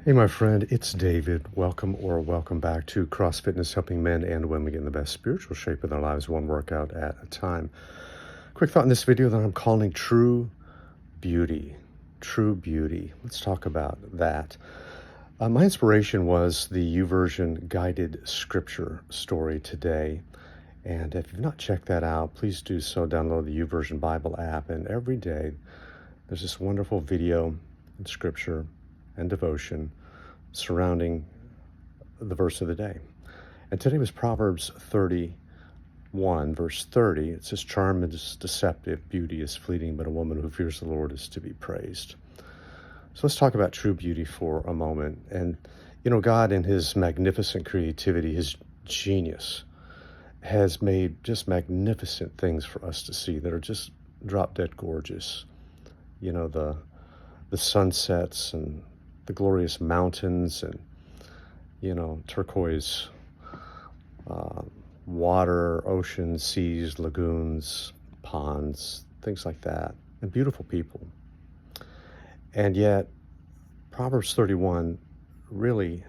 Hey, my friend, it's David. Welcome back to Cross Fitness, helping men and women get in the best spiritual shape of their lives, one workout at a time. Quick thought in this video that I'm calling True Beauty. True Beauty. Let's talk about that. My inspiration was the YouVersion guided scripture story today. And if you've not checked that out, please do so. Download the YouVersion Bible app. And every day there's this wonderful video and scripture and devotion surrounding the verse of the day. And today was Proverbs 31, verse 30. It says, "Charm is deceptive, beauty is fleeting, but a woman who fears the Lord is to be praised." So let's talk about true beauty for a moment. And, God in his magnificent creativity, his genius, has made just magnificent things for us to see that are just drop dead gorgeous. The sunsets and the glorious mountains and, turquoise water, oceans, seas, lagoons, ponds, things like that, and beautiful people. And yet, Proverbs 31 really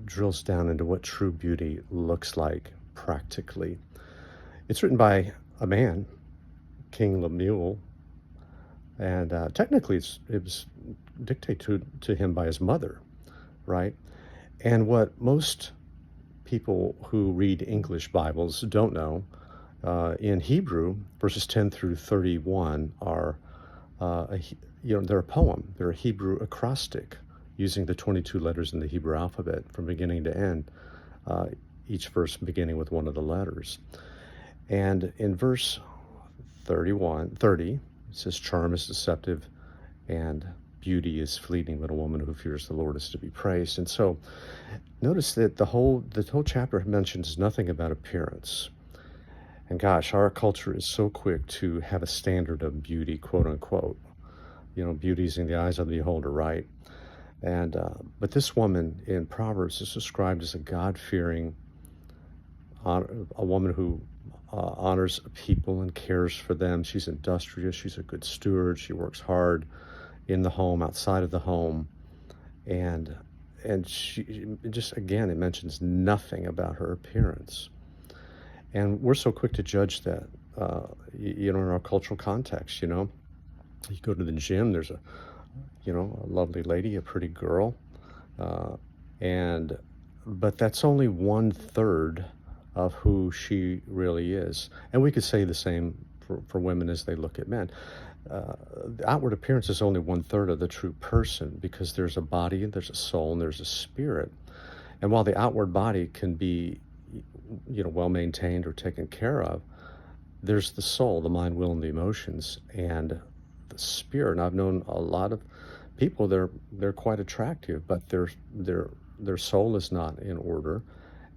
drills down into what true beauty looks like practically. It's written by a man, King Lemuel, and technically it was dictated to him by his mother, right? And what most people who read English Bibles don't know, in Hebrew, verses 10 through 31 are, they're a poem. They're a Hebrew acrostic using the 22 letters in the Hebrew alphabet from beginning to end, each verse beginning with one of the letters. And in verse 30, it says, "Charm is deceptive and beauty is fleeting, but a woman who fears the Lord is to be praised." And so notice that the whole chapter mentions nothing about appearance. And gosh, our culture is so quick to have a standard of beauty, quote unquote. Beauty's in the eyes of the beholder, right? And but this woman in Proverbs is described as a God-fearing, a woman who honors people and cares for them. She's industrious. She's a good steward. She works hard in the home, outside of the home, and she just, again, it mentions nothing about her appearance. And we're so quick to judge that, in our cultural context. You go to the gym. There's a lovely lady, a pretty girl, but that's only 1/3 of who she really is. And we could say the same for women as they look at men. The outward appearance is only 1/3 of the true person, because there's a body, there's a soul, and there's a spirit. And while the outward body can be, well maintained or taken care of, there's the soul, the mind, will, and the emotions, and the spirit. And I've known a lot of people, they're quite attractive, but their soul is not in order,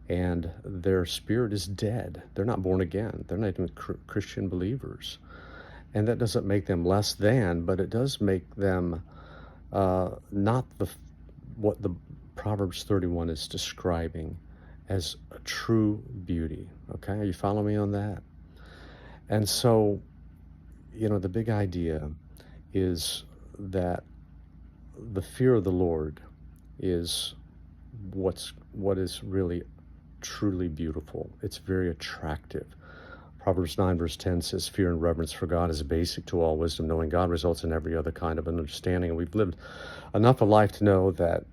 and their spirit is dead. They're not born again. They're not even Christian believers. And that doesn't make them less than, but it does make them not what the Proverbs 31 is describing as a true beauty. Okay, are you following me on that? And so, the big idea is that the fear of the Lord is what is really truly beautiful. It's very attractive. Proverbs 9 verse 10 says, "Fear and reverence for God is basic to all wisdom. Knowing God results in every other kind of understanding." And we've lived enough of life to know that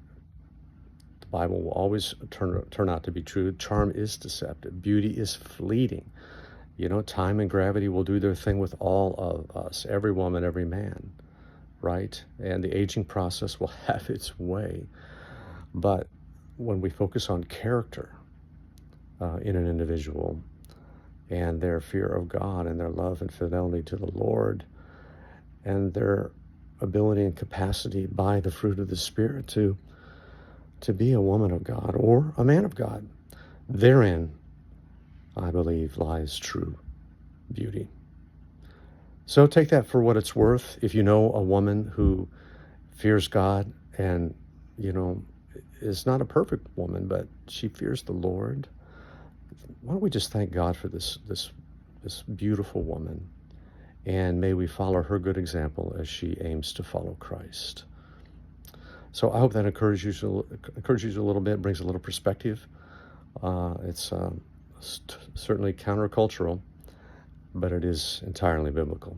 the Bible will always turn out to be true. Charm is deceptive. Beauty is fleeting. Time and gravity will do their thing with all of us, every woman, every man, right? And the aging process will have its way. But when we focus on character in an individual, and their fear of God, and their love and fidelity to the Lord, and their ability and capacity by the fruit of the Spirit to be a woman of God or a man of God, therein, I believe, lies true beauty. So take that for what it's worth. If you know a woman who fears God and, is not a perfect woman, but she fears the Lord, why don't we just thank God for this beautiful woman, and may we follow her good example as she aims to follow Christ. So I hope that encourages you a little bit, brings a little perspective. It's certainly countercultural, but it is entirely biblical.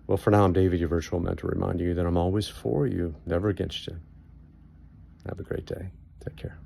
Well, for now, I'm David, your virtual mentor, reminding you that I'm always for you, never against you. Have a great day. Take care.